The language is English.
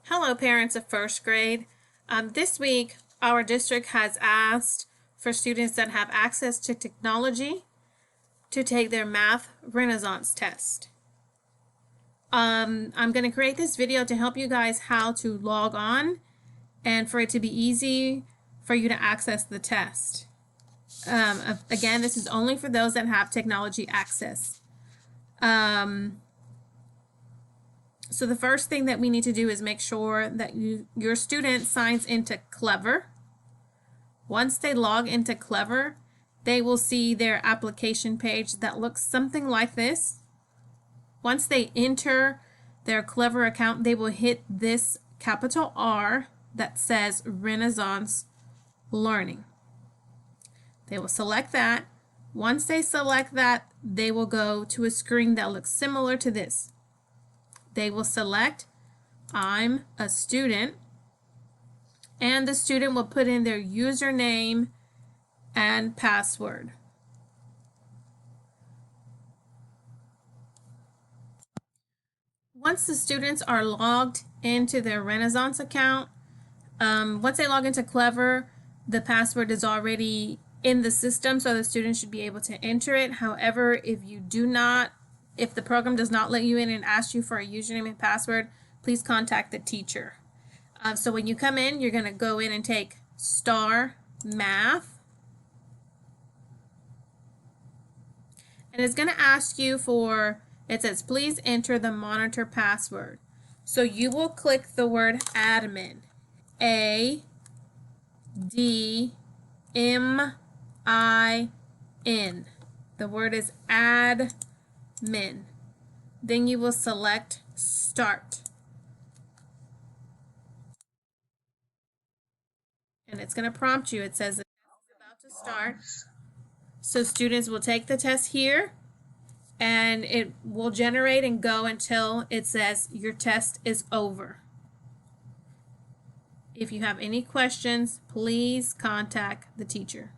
Hello, parents of first grade. This week, our district has asked for students that have access to technology to take their Math Renaissance test. I'm going to create this video to help you guys how to log on and for it to be easy for you to access the test. Again, this is only for those that have technology access. So the first thing that we need to do is make sure that your student signs into Clever. Once they log into Clever, they will see their application page that looks something like this. Once they enter their Clever account, they will hit this capital R that says Renaissance Learning. They will select that. Once they select that, they will go to a screen that looks similar to this. They will select I'm a student, and the student will put in their username and password. Once the students are logged into their Renaissance account, once they log into Clever, the password is already in the system, so the student should be able to enter it. However, if the program does not let you in and asks you for a username and password, please contact the teacher. So when you come in, you're going to go in and take Star Math. And it's going to ask you it says, please enter the monitor password. So you will click the word admin. A-D-M-I-N. The word is admin. Then you will select Start. And it's going to prompt you. It says the test is about to start. So students will take the test here, and it will generate and go until it says your test is over. If you have any questions, please contact the teacher.